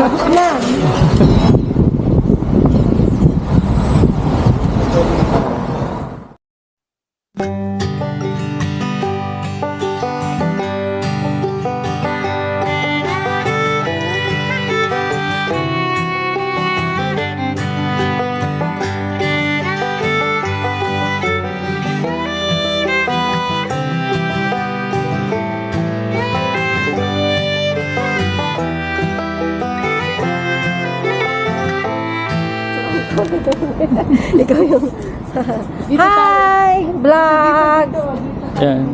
Tapos na. Ikaw yung hi vlog. Yan.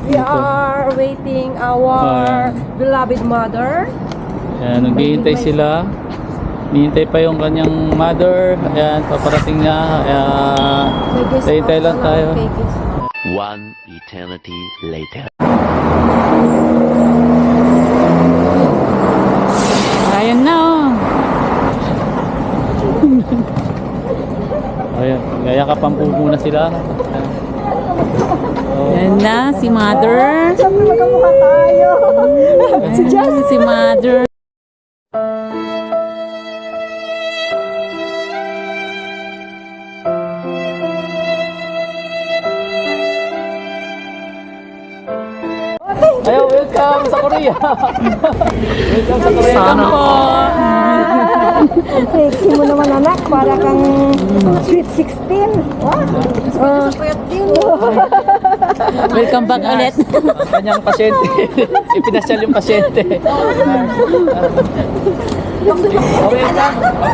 We are waiting our beloved mother. Yan, naghihintay sila. Hinihintay pa yung kanyang mother. Ayan, paparating niya. Kaya hintay lang tayo. One eternity later. Ayan na. Ayan, yayakapan po muna sila. Yan na, si Mother. Siyempre magkamukha tayo. Si Mother. Ayaw, welcome sa Korea. Welcome sa Korea. Sana Sexy mo naman anak, para kang sweet 16. What? Payat din. welcome back ulit. Ang kanyang pasyente. Ipinasyal yung pasyente.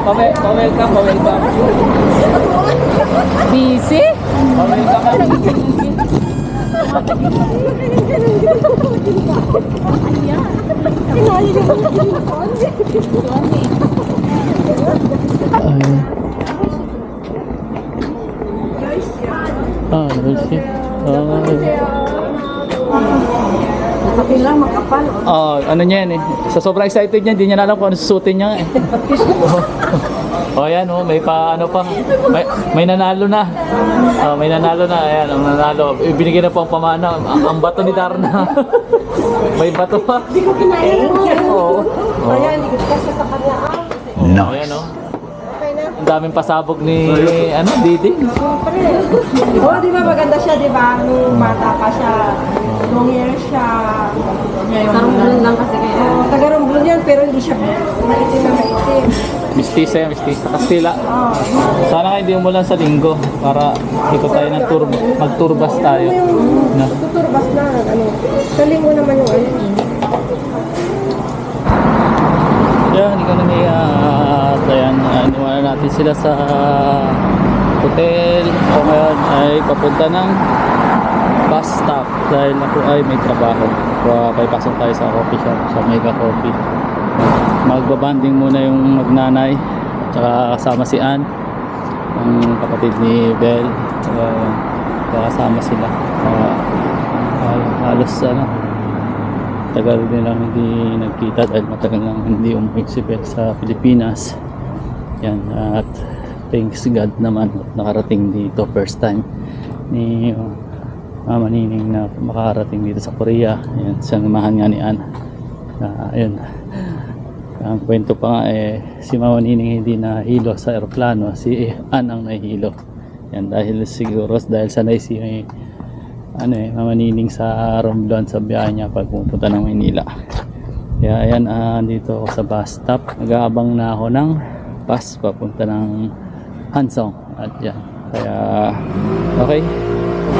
Pa-welcome. Busy? Pa-welcome. Kapil lang, makapal. Ano niya yan eh. Sa sobrang excited niya, hindi niya alam kung ano susutin niya eh. Ayan may ano pa. May nanalo na. May nanalo na. Ayan, ang nanalo. Ibinigay na po ang pamana. Ang bato ni Darna. May bato pa. Hindi ko kinain. Oo. Ayan, hindi ko kasi sa kanya. Nice. Ayan Okay na. Ang daming pasabog ni Didi. Siyempre. Di ba maganda siya, di ba? Nung bata pa siya. Long year siya. Sarong lang kasi kaya. Taga-Romblon yan, pero hindi siya maitim na maitim. Mistisa. Kastila. Sana nga hindi umulan sa linggo para ikot tayo ng tour. Mag-tourbus tayo. No? Tuturbas na. Sa linggo naman yung ano. Yan, economy at ayan, iniwanan natin sila sa hotel o ngayon ay papunta ng bus stop dahil ako ay may trabaho. Kaya pasok tayo sa coffee shop, sa Mega Coffee. Magbabanding muna yung magnanay tsaka kasama si Ann, ang kapatid ni Belle. Kasama sila. Halos tagal nilang hindi nagkita dahil matagal lang hindi umuwi si Belle sa Pilipinas. Yan, at thanks God naman nakarating dito, first time ni Mama Nining na makarating dito sa Korea. Yan, sinamahan nga ni Ann. Ayun, ang kwento pa nga si Mama Nining hindi nahilo sa aeroplano, si Ann ang nahilo. Yan, dahil siguro dahil sanay si Mama Nining sa Romblon sa biyahe niya pag pupunta ng Maynila. Kaya ayan, dito ako sa bus stop. Nag-aabang na ako ng bus papunta ng Hansong. At yan, kaya okay,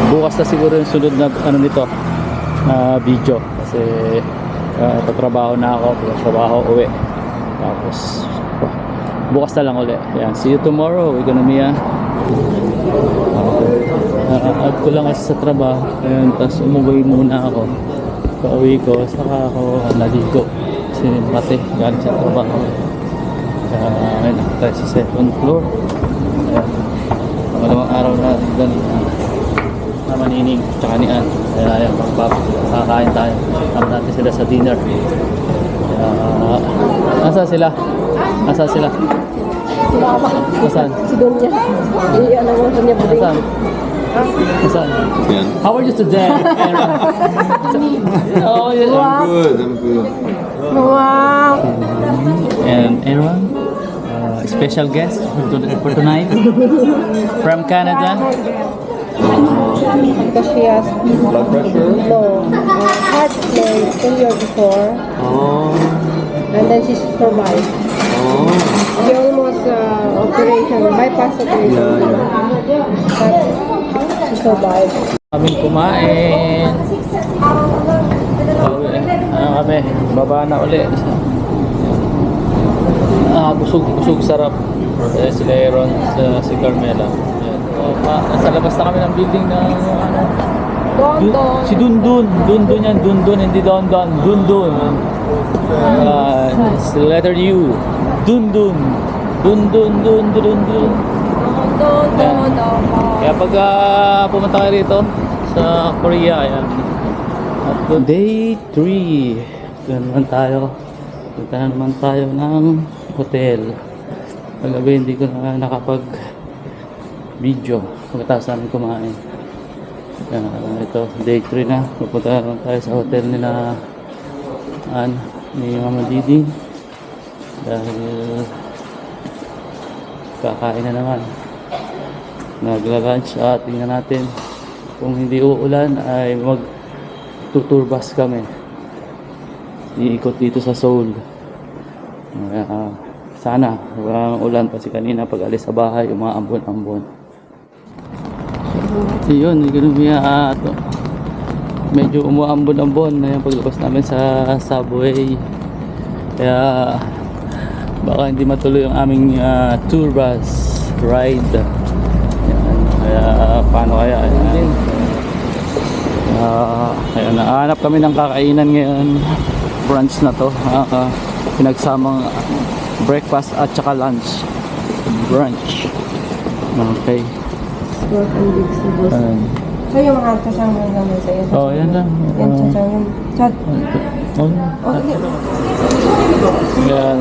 bukas na siguro yung sunod na nito video kasi tatrabaho na ako, trabaho uwi, tapos bukas na lang ulit. Yan, see you tomorrow. Economia. Add ko lang kasi sa trabaho. Ayun, tapos umuwi muna ako. Pauwi ko, saka ako naligo kasi mati galing sa trabaho. Ayun, tayo sa second floor. Ayan, pangalawang araw na doon Mama Nining tsaka ni Ann. Kaya ayan, kakain tayo. Tama natin sila sa dinner. Nasaan sila? Nasaan sila? Nasaan? Si Donya. Iyan ang mga niya buding. Nasaan? Nasaan? How are you today? Oh, yeah. I'm good. Wow! And everyone, special guest for tonight from Canada. Because she has Blood pressure. low heart rate 2 years before, Oh, and then she survived. oh. She almost operation, bypass operation. But she survived. Kaming kumain. Ano kami? Baba na uli. Busog sarap. Si Leron, si Carmela. Yan. Nasa labas na kami ng building na ano. Si Dundun. Dundun yan. Dundun, hindi Dondon. Dundun. It's the letter U. Dundun. Dundun. Yan. Kaya pag pumunta kayo rito sa Korea, ayan. At day 3. Ito naman tayo. Punta na naman tayo ng hotel. Paggabi hindi ko na nakapag video pagkatapos namin kumain. Ito day 3 na. Pupunta na naman tayo sa hotel nila ni Mama Didi dahil kakain na naman. Nagla-lunch at tingnan natin kung hindi uulan ay mag-tour bus kami. Iikot dito sa Seoul. Sana walang ulan kasi kanina pag alis sa bahay umaambon-ambon. So yun, medyo umuambon-ambon na yung paglabas namin sa subway. Kaya baka hindi matuloy ang aming tour bus ride. Kaya paano kaya? Ayan, nahanap kami ng kakainan ngayon. Brunch na to. Pinagsamang breakfast at saka lunch. Brunch. Okay. Work and vegetables. So yung mga kasama naman sa iyo. Oh, yan lang. Yan, chachang yung chat. Okay. Yan,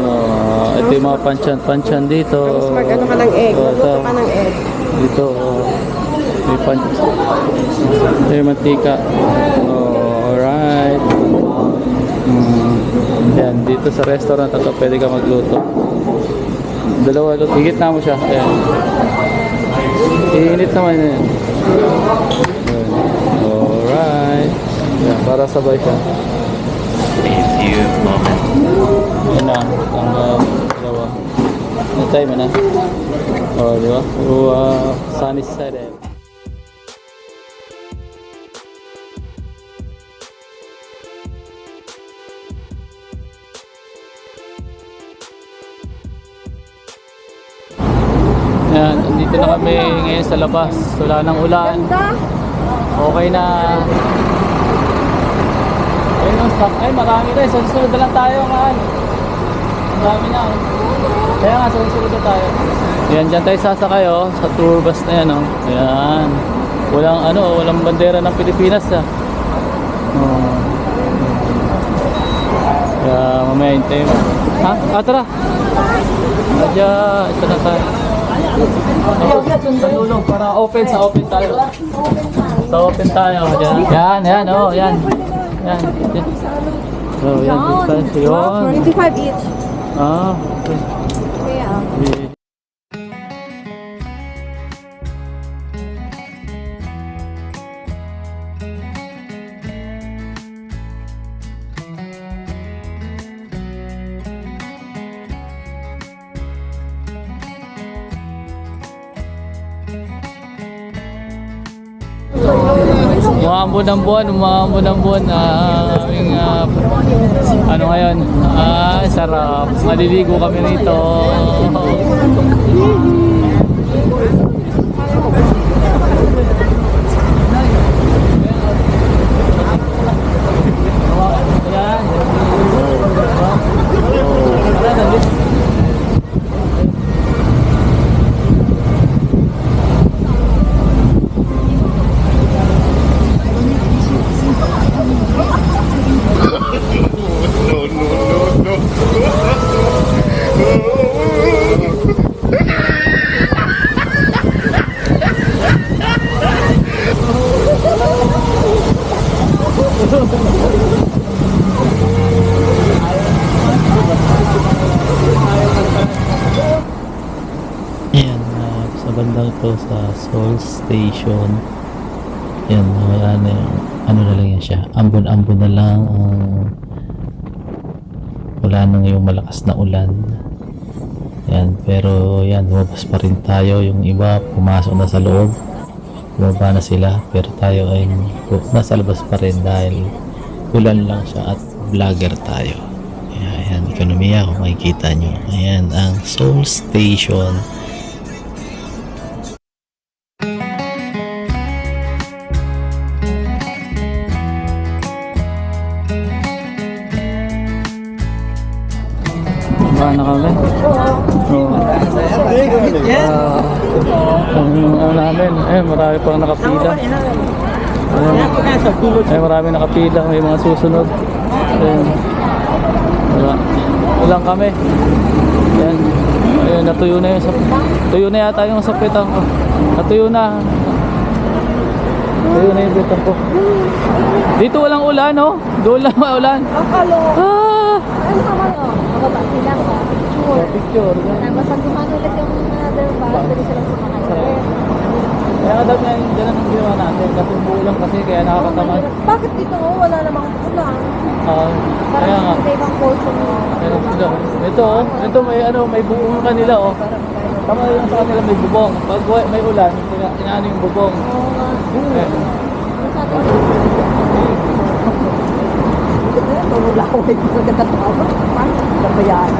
ito yung mga panchan dito. Tapos mag-ano ka ng egg. Magluto ka ng egg. Dito, may panchan. Ito yung mantika. Alright. Yan, dito sa restaurant ito pwede ka magluto. Dalawa luto. Higit na mo siya. Ayan. Iinit naman yan. Alright. Yan, para sabay siya. A few moments. Yan na, ang dalawa. Natay mo na. O, di ba? Sunny side eh. Yan, dito na kami ngayon sa labas. Wala nang ulan. Okay na. Ay, marami na. Sa susunod na lang tayo, mahal. Marami na. Kaya nga, sa susunod na tayo. Yan, dyan tayo sasakay, sa tour bus na yan, Yan. Walang bandera ng Pilipinas, Kaya, mamaya hintay mo. Ha? Tara. Adya, ito na tayo. Sa dulo, para open tayo. Sa open tayo. Yan. Yan. Yan. So, yan. Dito tayo. 25 each. Okay. Yeah. Umambon ng buwan aming ano ngayon, sarap, maliligo kami rito. ito sa Seoul Station. Yan, wala na yung, ano na lang yan siya, ambon-ambon na lang, wala nang yung malakas na ulan. Yan, pero yan, lumabas pa rin tayo. Yung iba pumasok na sa loob, bumaba na sila, pero tayo ay nasa labas pa rin dahil ulan lang siya at vlogger tayo. Ayan, ekonomiya kung makikita nyo. Ayan ang Seoul Station. Baka na kami? Oo. Ang ano namin, marami pang nakapila. Marami nakapila, may mga susunod. Ulang kami. Yan. Ayun, natuyo na yung tuyo na yata yung sapitan ko. Natuyo na. Tuyo na yung sapitan ko. Dito walang ulan, no? Doon lang maulan. Ah! Ano ka man, mababa sila ka. Sure. Picture. Tapos pag gumanulit yung other bus, pwede silang sumakay. Kaya nga daw na yung dyan ang ginawa natin. Kasi bulang kasi kaya nakakatamad. Bakit dito wala namang ulan? Kaya nga. Parang ibang portion mo. Ito may ano, may bubong kanila oh. Tama lang sa kanila may bubong. Pag may ulan, inaano yung bubong. Wala ko may pagkakatawa. Paano? Kabayaan.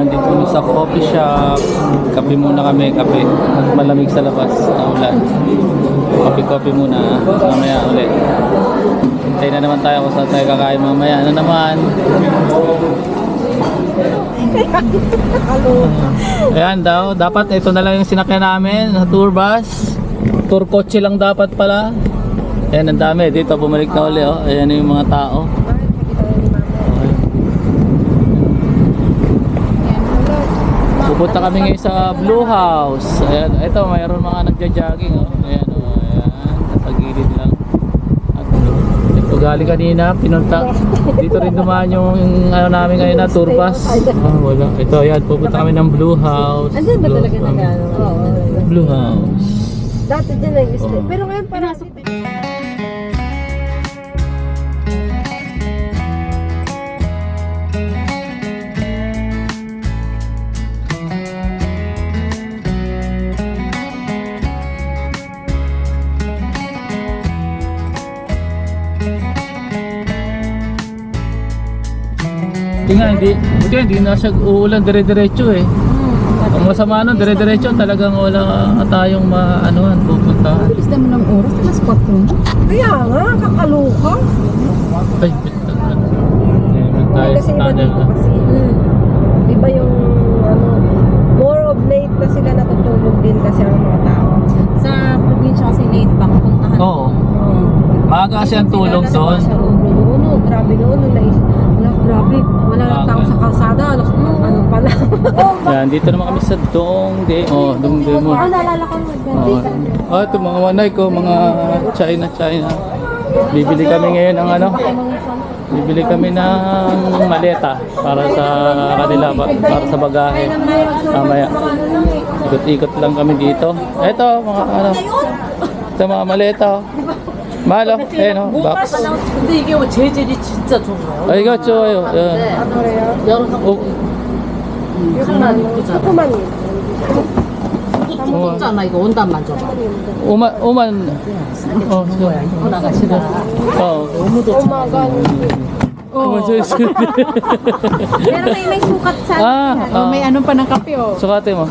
Dito kami sa coffee shop. Kape muna kami, kape. Malamig sa labas na ulan. Coffee muna. Mamaya ulit. Hintay na naman tayo kung saan tayo kakain mamaya. Ano naman? Ayan daw. Dapat ito na lang yung sinakyan namin sa tour bus. Tour kotse lang dapat pala. Ayan ang dami. Dito bumalik na ulit. Oh. Ayan yung mga tao. Pupunta kami ngayon sa Blue House. Ayan, ito mayroon mga nagja-jogging oh. Ayan oh, ayan, nasa gilid lang. At ito galing kanina, pinunta. Dito rin dumaan yung ano namin ngayon na tour bus. Wala. Ito ayan, pupunta kami ng Blue House. Andyan ba talaga nag-ano? Blue House. Dati din lang yung stay. Pero ngayon parang hindi na siya uulan dire-diretso eh. Ang masama nun, dire-diretso talagang wala tayong maanuhan pupunta. Bilis naman ng oras, alas 4 na. kaya nga, kakaluka. Ay, tayo Kasi sa iba tunnel dito na. kasi. Iba yung ano, more of late na sila natutulog din kasi ang mga tao. Sa probinsya kasi late back, puntahan. Oo. Maaga kasi ang tulog doon. Noon, grabe noon, nung naisip. Wala, grabe. Wala lang tao sa kalsada. Ano pala. Yan, dito naman kami sa Dongdae. Oh, Dongdae mo. Naalala ko Oh, ito mga wanay ko, mga China. Bibili kami ngayon ng ano? Bibili kami ng maleta para sa kanila, para sa bagahe. Mamaya. Ikot-ikot lang kami dito. Ito, mga ano. Ito mga maleta. Mahal oh. Ayan oh, box. 근데 이게 재질이 진짜 좋아요. Ay, igot 좋아요. Yan. Oh, Kuman yun. 똑똑잖아 이거 원단만 줘봐. 오만. 어, 나가시다. 너무 좋다. Umaga. Pero may sukat sa may ano pa ng kape oh. Sukate mo.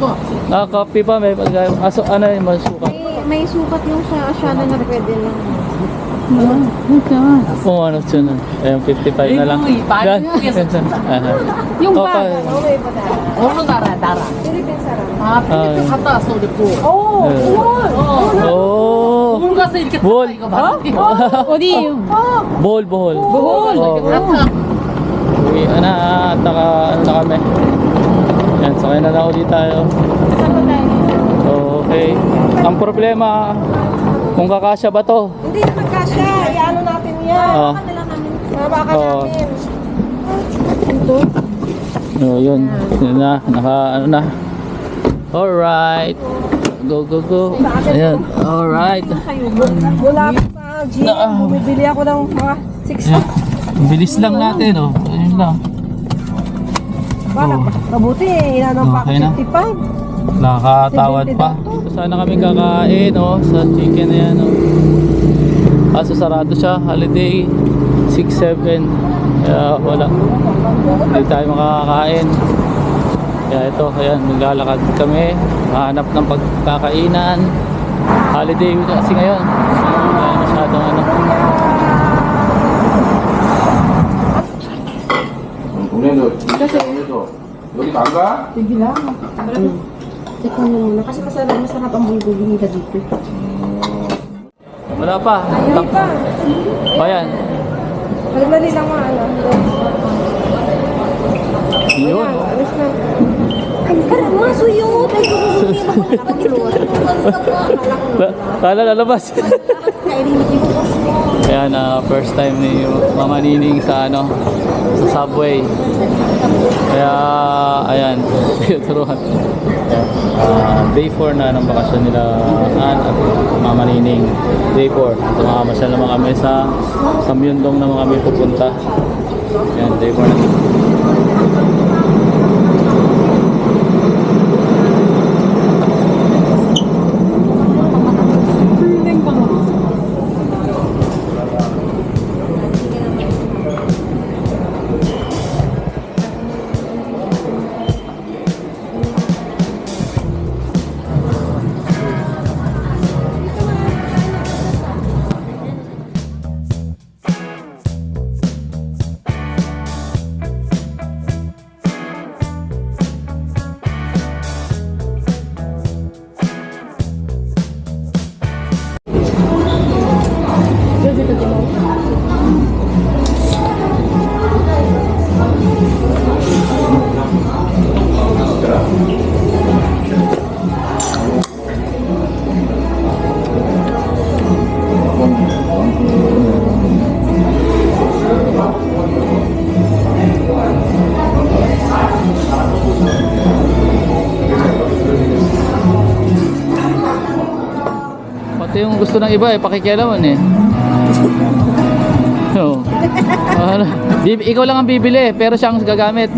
Coffee pa may pagkain. Aso ano yung masukat? may sukat yung sa Asana na pwede lang. Oh, ano siya na. Ayun, 55 na lang. Yan. Yung Oh, bag. 어느 나라. 아 필리핀 갔다 왔어 우리 부. 오. 물 가서 이렇게 뭘? 탔다 이거 봐. 어디? Bohol. Uwi na at ano kami. Yan, sakay na ulit tayo. Okay. Ang problema, kung kakasya ba to? Hindi na nagkasya. Iano natin yan. Oh. Mabakan Oh. namin. Oh, yun. Yun na. Ano na. Alright. Go, go, go. Ayan. Alright. Mula pa sa gym, bumibili ako ng mga 6 Ayan. Bilis lang natin, oh. Ayun lang. Parang mabuti eh, inanong pa ako Okay na. 55. Nakakatawad pa. Sana kami kakain, oh. Sa chicken na yan, oh. Kaso sarado siya. Holiday. 6-7. Kaya wala. Hindi tayo makakain. Kaya ito, ayan, maglalakad kami. Mahanap ng pagkakainan. Holiday kasi ngayon. Kaya masyadong ano. Kasi, bigla mo. Tikman mo muna. Kasi masarap ang bulgogi nila dito. Wala pa. Ayaw pa. O yan. Dali lang mga ano. Yun. Alis na. Ay, karang mga suyot. Ay, Kala lalabas. Ayan, first time ni Mama Nining sa ano, sa subway. Kaya, ayan, turuan. Day 4 na ng bakasyon nila at Mama Nining. Day 4. Tumamasyal naman kami sa Myundong naman kami pupunta. Ayan, day 4 na. Pati yung gusto ng iba eh, pakikialaman eh. Oo. Ano, ikaw lang ang bibili, pero siya ang gagamit.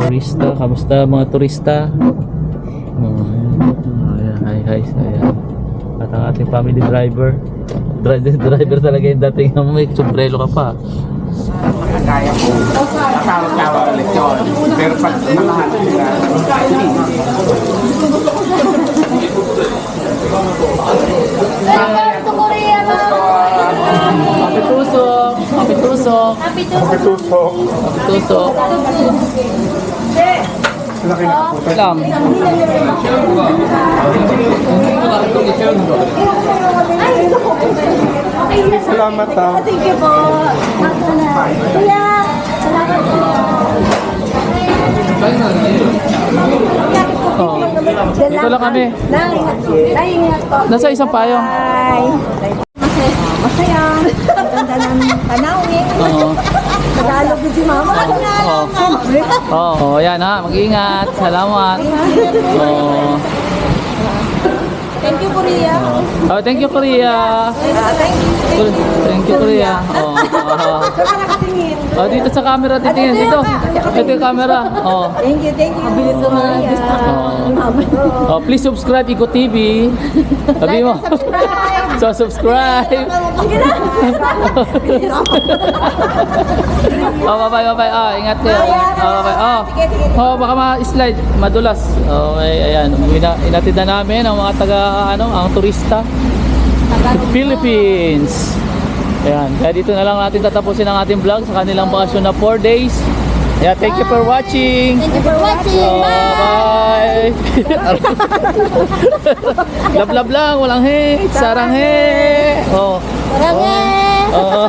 Turista, kamusta mga turista? Oh, ayan. Hi. Ayan. At ang ating family driver. Driver talaga yung dating may sombrero ka pa. Kaya ko. Tawa-tawa ulit yun. Pero pag namahan sila, Welcome to Korea, ma'am. Kapitusok! Kapitusok! Happy to tusok. Kapitusok! Laki na po. Alam. Salamat ha. Thank you po. Kuya, salamat po. Oh. Dito lang kami. Naingat po. Nasa isang payong. Bye. Masaya. Ang ganda ng tanawin. Oo. Tagalog din si mama. Oo. Oh, yan ha. Mag-iingat. Salamat. Oh. Thank you, Korea. Oh, thank you, Korea. Thank you, Korea. Oh. Saan ka nakatingin? Oh, dito sa camera titingin dito. Ito yung camera. Oh. Thank you. Mabilis sa mga Oh. Oh, please subscribe Iko TV. Sabi mo. So subscribe. Oh, bye-bye. Oh, ingat kayo. Oh, bye-bye. Oh, baka ma-slide, madulas. Okay, ayan. Inatid na namin ang mga taga ang turista. Philippines. Ayan, kaya dito na lang natin tatapusin ang ating vlog sa kanilang bakasyon na 4 days. Yeah, thank you for watching. Thank you for watching. Bye. Love lang, walang hate. Sarang he. Oh. Sarang he. Oh.